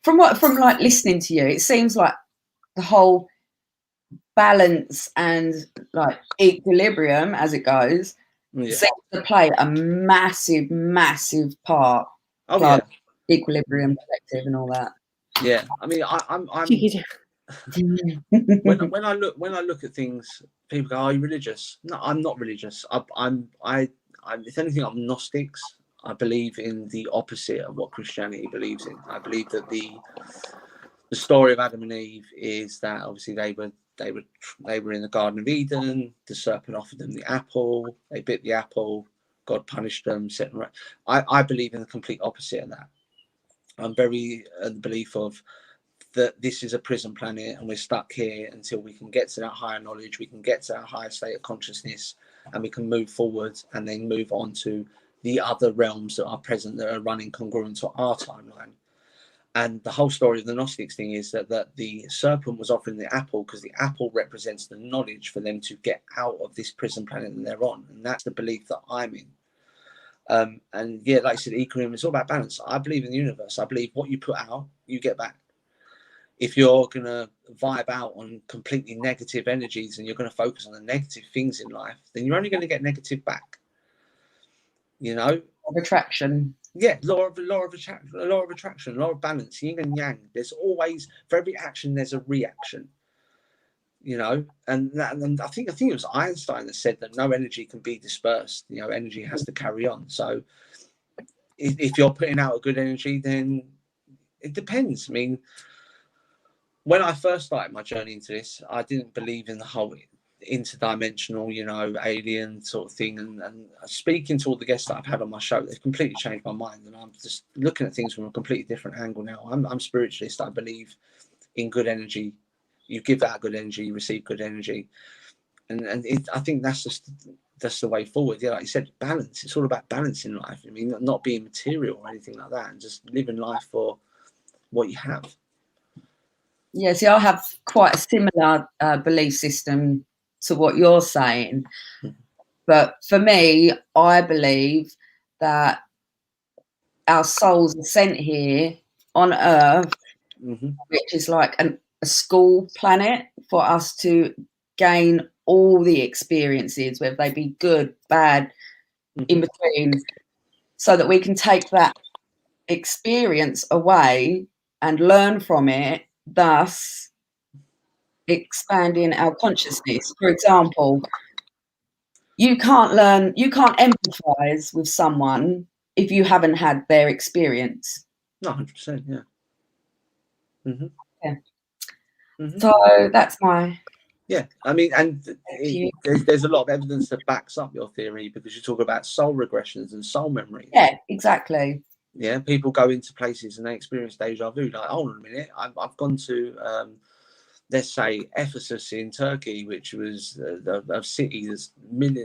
From like listening to you, it seems like the whole balance and like equilibrium, as it goes, seems to play a massive part. Oh like yeah, Equilibrium Collective and all that. Yeah, I mean, I'm when I look at things, people go, "Are you religious?" No, I'm not religious. I'm if anything, I'm Gnostics. I believe in the opposite of what Christianity believes in. I believe that the story of Adam and Eve is that obviously they were in the Garden of Eden. The serpent offered them the apple. They bit the apple. God punished them. Set them right. I believe in the complete opposite of that. I'm very in the belief of that this is a prison planet and we're stuck here until we can get to that higher knowledge, we can get to that higher state of consciousness, and we can move forward and then move on to the other realms that are present, that are running congruent to our timeline. And the whole story of the Gnostics thing is that the serpent was offering the apple because the apple represents the knowledge for them to get out of this prison planet that they're on. And that's the belief that I'm in. And yeah, like I said, equilibrium, it's all about balance. I believe in the universe. I believe what you put out, you get back. If you're going to vibe out on completely negative energies and you're going to focus on the negative things in life, then you're only going to get negative back. You know? Of attraction. Yeah, law of attraction, law of balance, yin and yang. There's always, for every action, there's a reaction. You know, and I think it was Einstein that said that no energy can be dispersed. You know, energy has to carry on. So if you're putting out a good energy, then it depends. I mean, when I first started my journey into this, I didn't believe in the whole interdimensional, you know, alien sort of thing. And speaking to all the guests that I've had on my show, they've completely changed my mind. And I'm just looking at things from a completely different angle now. I'm spiritualist. I believe in good energy. You give out good energy, you receive good energy. And I think that's the way forward. Yeah, like you said, balance. It's all about balance in life. I mean, not being material or anything like that, and just living life for what you have. Yeah, see, I have quite a similar belief system to what you're saying. But for me, I believe that our souls are sent here on Earth, which is like a school planet, for us to gain all the experiences, whether they be good, bad, in between, so that we can take that experience away and learn from it, thus expanding our consciousness. For example, you can't empathize with someone if you haven't had their experience. No, 100%, yeah. Yeah. So that's my... Yeah, I mean, and there's a lot of evidence that backs up your theory, because you talk about soul regressions and soul memory. Yeah, exactly. Yeah, people go into places and they experience deja vu. Like, hold on a minute, I've gone to, let's say, Ephesus in Turkey, which was a city that's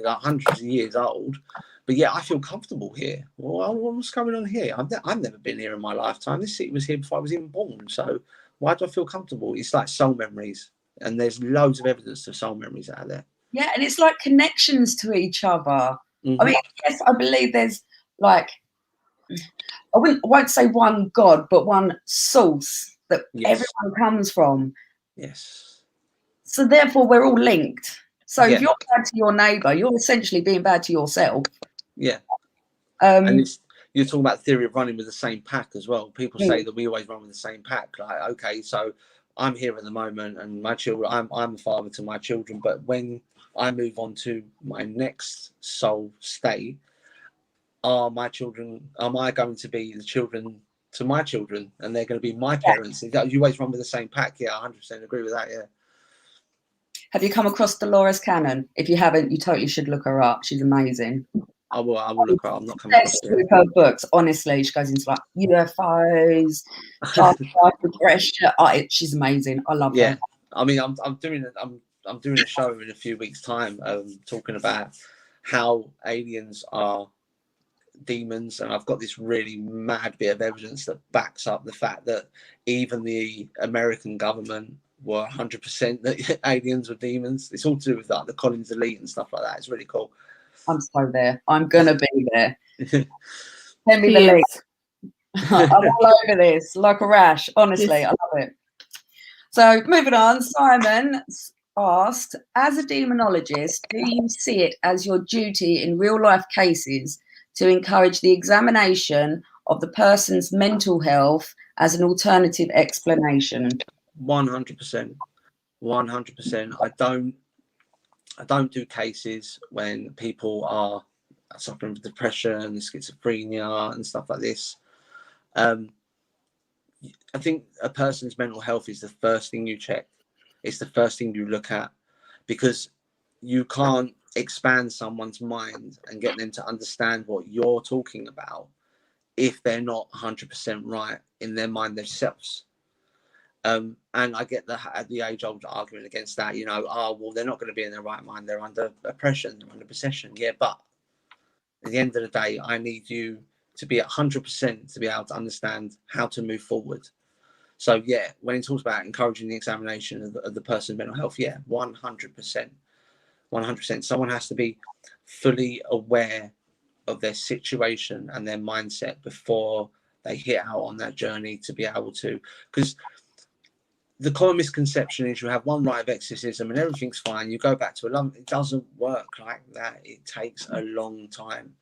hundreds of years old, but yeah, I feel comfortable here. Well, what's going on here? I've never been here in my lifetime. This city was here before I was even born. So why do I feel comfortable? It's like soul memories. And there's loads of evidence of soul memories out there. Yeah, and it's like connections to each other. I mean, yes, I believe there's like, I won't say one God, but one source that everyone comes from. Yes. So therefore, we're all linked. So if you're bad to your neighbour, you're essentially being bad to yourself. Yeah. And you're talking about the theory of running with the same pack as well. People say that we always run with the same pack. Like, okay, so I'm here at the moment, and my children, I'm a father to my children, but when I move on to my next soul state, are I going to be the children to my children, and they're going to be my parents? You always run with the same pack. Yeah, 100% agree with that. Yeah. Have you come across Dolores Cannon? If you haven't, you totally should look her up. She's amazing. I will look her up. I'm not coming across with her books, honestly. She goes into like UFOs, life regression. She's amazing. I love her. I mean, I'm doing a show in a few weeks' time, talking about how aliens are demons, and I've got this really mad bit of evidence that backs up the fact that even the American government were 100% that aliens were demons. It's all to do with like the Collins elite and stuff like that. It's really cool. I'm so there. I'm gonna be there. Send me He the link. is. I'm all over this like a rash. Honestly, Yes. I love it. So moving on, Simon asked, as a demonologist, do you see it as your duty in real life cases to encourage the examination of the person's mental health as an alternative explanation? 100%. 100%. I don't do cases when people are suffering from depression, schizophrenia, and stuff like this. I think a person's mental health is the first thing you check. It's the first thing you look at, because you can't expand someone's mind and get them to understand what you're talking about if they're not 100% right in their mind themselves. And I get the age-old argument against that, you know, oh, well, they're not going to be in their right mind. They're under oppression, they're under possession. Yeah, but at the end of the day, I need you to be 100% to be able to understand how to move forward. So, yeah, when it talks about encouraging the examination of the person's mental health, yeah, 100%. 100%. Someone has to be fully aware of their situation and their mindset before they hit out on that journey to be able to, because the common misconception is you have one rite of exorcism and everything's fine. You go back to a lump. It doesn't work like that. It takes a long time.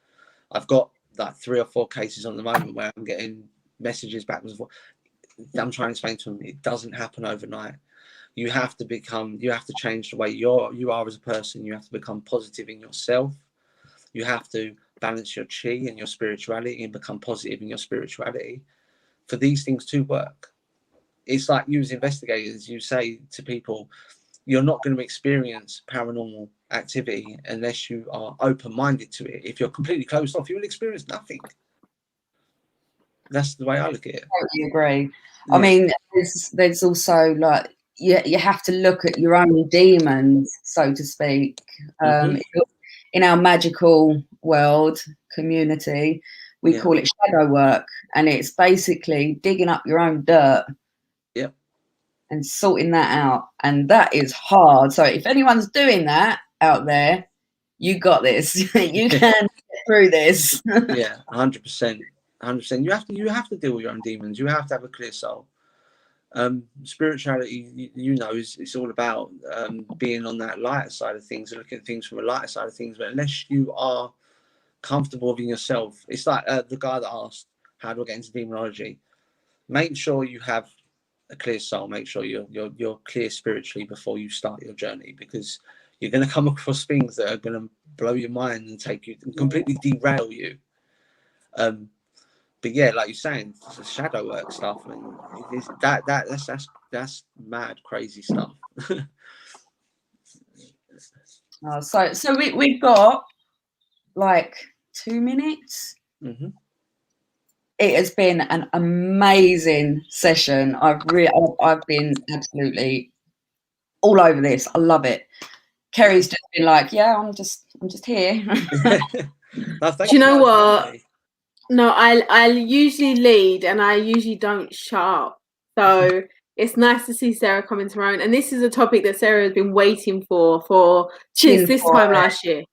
I've got like 3 or 4 cases on the moment where I'm getting messages back and forth. I'm trying to explain to them it doesn't happen overnight. You have to change the way you are as a person. You have to become positive in yourself. You have to balance your chi and your spirituality and become positive in your spirituality for these things to work. It's like you as investigators, you say to people, you're not going to experience paranormal activity unless you are open-minded to it. If you're completely closed off, you will experience nothing. That's the way I look at it. I totally agree. Yeah. I mean, there's also like you have to look at your own demons, so to speak. In our magical world community, we call it shadow work, and it's basically digging up your own dirt. Yep. And sorting that out, and that is hard. So if anyone's doing that out there, you got this. You can get through this. Yeah, 100%. 100%. You have to deal with your own demons. You have to have a clear soul. Spirituality, you know, it's all about being on that lighter side of things, looking at things from a lighter side of things. But unless you are comfortable within yourself, it's like the guy that asked, "How do I get into demonology?" Make sure you have a clear soul. Make sure you're clear spiritually before you start your journey, because you're going to come across things that are going to blow your mind and take you and completely derail you. But yeah, like you're saying, the shadow work stuff, and that's mad, crazy stuff. So we've got like 2 minutes. Mm-hmm. It has been an amazing session. I've been absolutely all over this. I love it. Kerry's just been like, yeah, I'm just here. No, do you know what? No, I usually lead and I usually don't shut up. So it's nice to see Sarah come into her own. And this is a topic that Sarah has been waiting for since this time last year.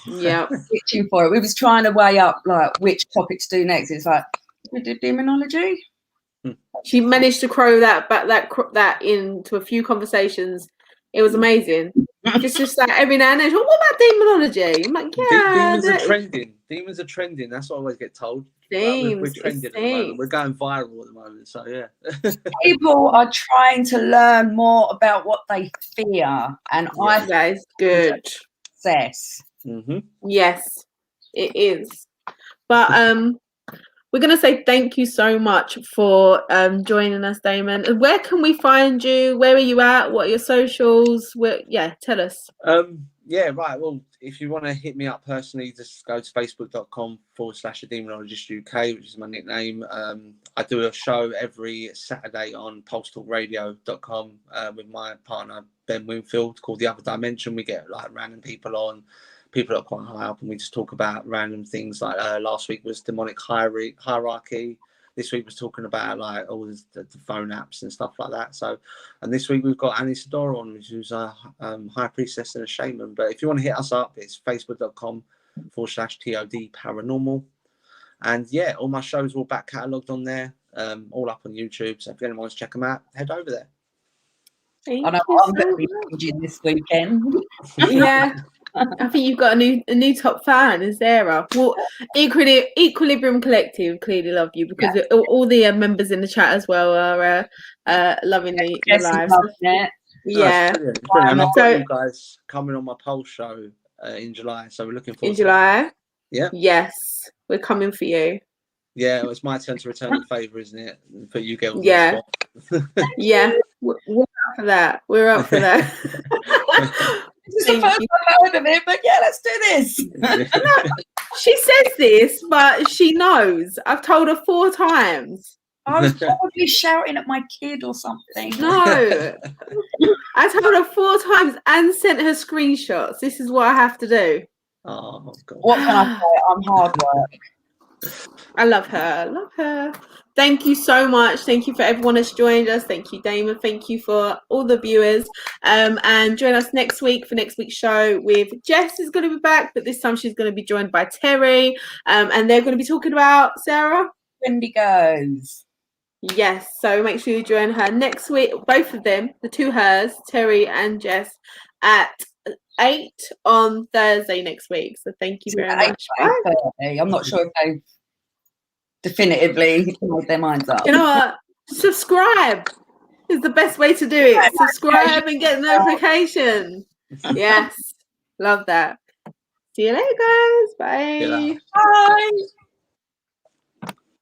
Yeah. Itching for it. We was trying to weigh up like which topic to do next. It's like, we did demonology. She managed to crow that into a few conversations. It was amazing. just like every now and then, what about demonology? I'm like, yeah. Demons are trending. Demons are trending. That's what I always get told. We're trending at the moment. We're going viral at the moment. So yeah. People are trying to learn more about what they fear, and I think that is good. Success. Mm-hmm. Yes, it is. But we're going to say thank you so much for joining us, Damon. Where can we find you? Where are you at? What are your socials? Tell us. Yeah, right. Well, if you want to hit me up personally, just go to facebook.com/Demonologist UK, which is my nickname. I do a show every Saturday on pulsetalkradio.com with my partner, Ben Winfield, called The Other Dimension. We get like random people on, people that are quite high up, and we just talk about random things. Like last week was demonic hierarchy. This week was talking about like all the phone apps and stuff like that. So, and this week we've got Annie Sador on, who's a high priestess and a shaman. But if you want to hit us up, it's facebook.com/TOD paranormal. And yeah, all my shows are all back catalogued on there, all up on YouTube. So if anyone wants to check them out, head over there. Thank I know you I'm going to be so much. watching this weekend. Yeah, I think you've got a new top fan, is Sarah. Well, Equilibrium Collective clearly love you, because all the members in the chat as well are loving the live. Yeah. Oh, it's brilliant. And I've got you guys coming on my pole show in July, so we're looking forward in July. Yeah. Yes, we're coming for you. Yeah, well, it's my turn to return the favour, isn't it? And put you girls on Yeah. the spot. Yeah, we're up for that. We're up for that. This is the first time I heard of it, but yeah, let's do this. She says this, but she knows. I've told her 4 times. I was probably shouting at my kid or something. No. I told her 4 times and sent her screenshots. This is what I have to do. Oh, God. What can I say? I'm hard work. I love her. Love her. Thank you so much. Thank you for everyone that's joined us. Thank you, Damon. Thank you for all the viewers. And join us next week for next week's show with Jess is going to be back, but this time she's going to be joined by Terry. And they're going to be talking about Sarah. Wendigos. Yes. So make sure you join her next week. Both of them, the 2 hers, Terry and Jess, at 8 on Thursday next week. So thank you very much. Bye. I'm not sure if they've definitively made their minds up. You know what? Subscribe is the best way to do it. Subscribe and get notifications. Yes. Love that. See you later, guys. Bye. Bye.